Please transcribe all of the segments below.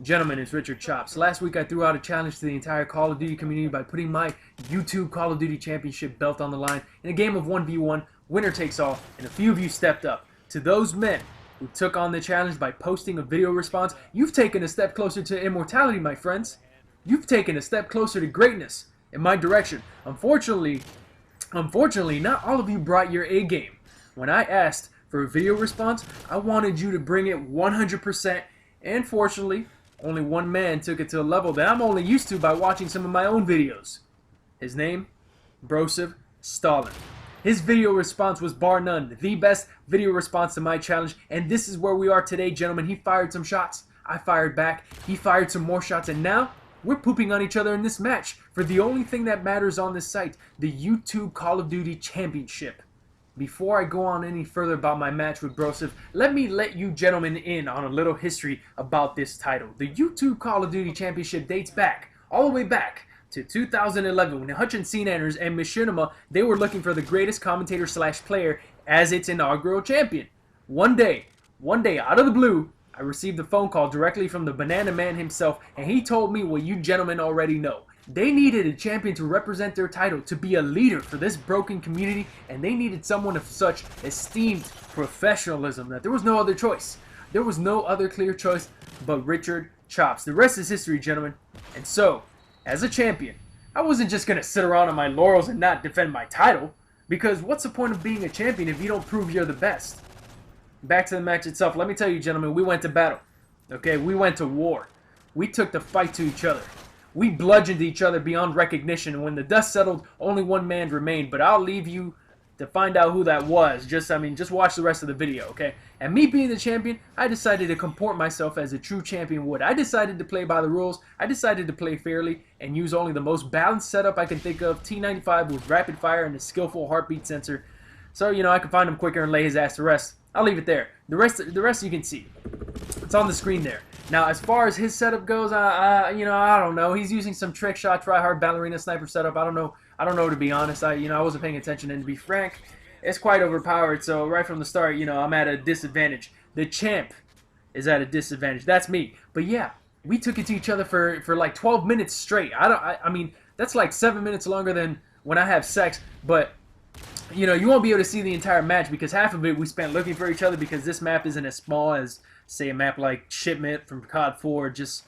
Gentlemen, it's Richard Chops. Last week I threw out a challenge to the entire Call of Duty community by putting my YouTube Call of Duty Championship belt on the line in a game of 1v1, winner takes all, and a few of you stepped up. To those men who took on the challenge by posting a video response, you've taken a step closer to immortality, my friends. You've taken a step closer to greatness in my direction. Unfortunately, not all of you brought your A game. When I asked for a video response, I wanted you to bring it 100%, and fortunately, only one man took it to a level that I'm only used to by watching some of my own videos. His name? Broseph Stalin. His video response was bar none the best video response to my challenge, and this is where we are today, gentlemen. He fired some shots, I fired back, he fired some more shots, and now we're pooping on each other in this match for the only thing that matters on this site, the YouTube Call of Duty Championship. Before I go on any further about my match with Broseph, let me let you gentlemen in on a little history about this title. The YouTube Call of Duty Championship dates back, all the way back, to 2011 when Hutchinson and Machinima, they were looking for the greatest commentator slash player as its inaugural champion. One day, out of the blue, I received a phone call directly from the Banana Man himself, and he told me what you gentlemen already know. They needed a champion to represent their title, to be a leader for this broken community, and they needed someone of such esteemed professionalism that there was no other choice. There was no other clear choice but Richard Chops. The rest is history, gentlemen. And so, as a champion, I wasn't just going to sit around on my laurels and not defend my title, because what's the point of being a champion if you don't prove you're the best? Back to the match itself. Let me tell you, gentlemen, we went to battle. Okay, we went to war. We took the fight to each other. We bludgeoned each other beyond recognition, and when the dust settled, only one man remained. But I'll leave you to find out who that was. Just watch the rest of the video, okay? And me being the champion, I decided to comport myself as a true champion would. I decided to play by the rules. I decided to play fairly and use only the most balanced setup I can think of. T95 with rapid fire and a skillful heartbeat sensor. So, I could find him quicker and lay his ass to rest. I'll leave it there. The rest you can see. It's on the screen there. Now, as far as his setup goes, I don't know. He's using some trick shot, try hard ballerina sniper setup. I don't know to be honest. I wasn't paying attention, and to be frank, it's quite overpowered. So right from the start, I'm at a disadvantage. The champ is at a disadvantage. That's me. But yeah, we took it to each other for like 12 minutes straight. I mean, that's like 7 minutes longer than when I have sex. But you won't be able to see the entire match because half of it we spent looking for each other because this map isn't as small as, say, a map like Shipment from COD 4. Just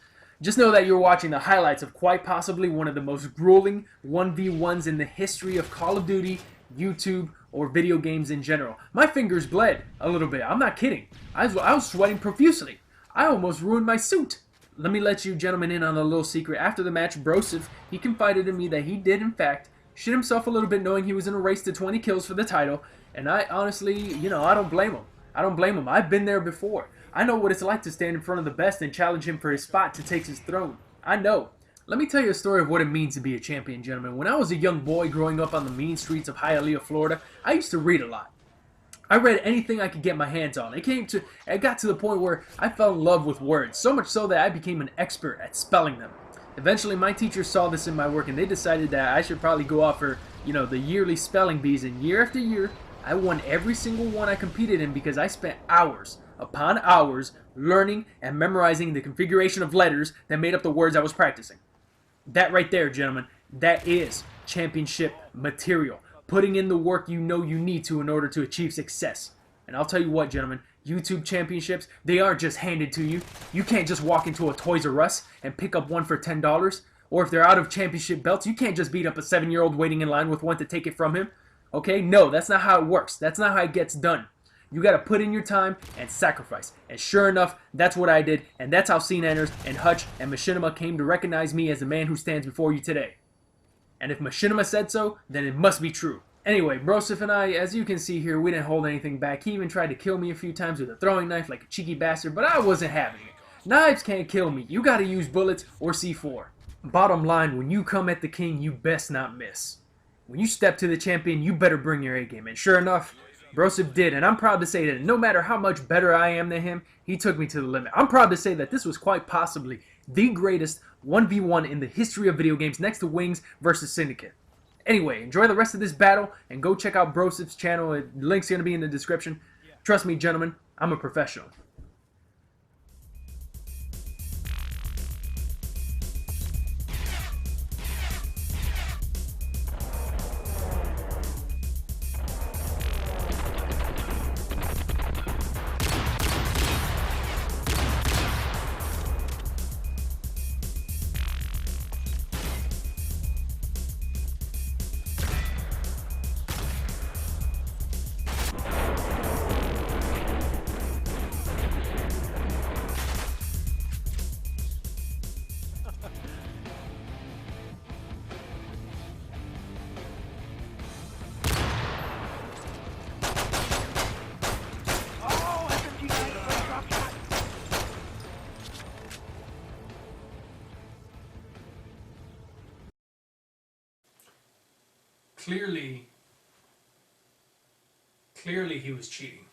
know that you're watching the highlights of quite possibly one of the most grueling 1v1s in the history of Call of Duty, YouTube, or video games in general. My fingers bled a little bit. I'm not kidding. I was sweating profusely. I almost ruined my suit. Let me let you gentlemen in on a little secret. After the match, Broseph, he confided in me that he did, in fact, shit himself a little bit knowing he was in a race to 20 kills for the title, and I honestly, I don't blame him. I don't blame him. I've been there before. I know what it's like to stand in front of the best and challenge him for his spot to take his throne. I know. Let me tell you a story of what it means to be a champion, gentlemen. When I was a young boy growing up on the mean streets of Hialeah, Florida, I used to read a lot. I read anything I could get my hands on. It got to the point where I fell in love with words, so much so that I became an expert at spelling them. Eventually, my teachers saw this in my work, and they decided that I should probably go out for, the yearly spelling bees. And year after year, I won every single one I competed in because I spent hours upon hours learning and memorizing the configuration of letters that made up the words I was practicing. That right there, gentlemen, that is championship material. Putting in the work you need to in order to achieve success. And I'll tell you what, gentlemen, YouTube championships, they aren't just handed to you. You can't just walk into a Toys R Us and pick up one for $10. Or if they're out of championship belts, you can't just beat up a 7-year-old waiting in line with one to take it from him. Okay? No, that's not how it works. That's not how it gets done. You got to put in your time and sacrifice. And sure enough, that's what I did. And that's how Scenanners and Hutch and Machinima came to recognize me as the man who stands before you today. And if Machinima said so, then it must be true. Anyway, Broseph and I, as you can see here, we didn't hold anything back. He even tried to kill me a few times with a throwing knife like a cheeky bastard, but I wasn't having it. Knives can't kill me. You gotta use bullets or C4. Bottom line, when you come at the king, you best not miss. When you step to the champion, you better bring your A game. And sure enough, Broseph did, and I'm proud to say that no matter how much better I am than him, he took me to the limit. I'm proud to say that this was quite possibly the greatest 1v1 in the history of video games, next to Wings versus Syndicate. Anyway, enjoy the rest of this battle, and go check out Broseph's channel. The link's going to be in the description. Trust me, gentlemen, I'm a professional. Clearly he was cheating.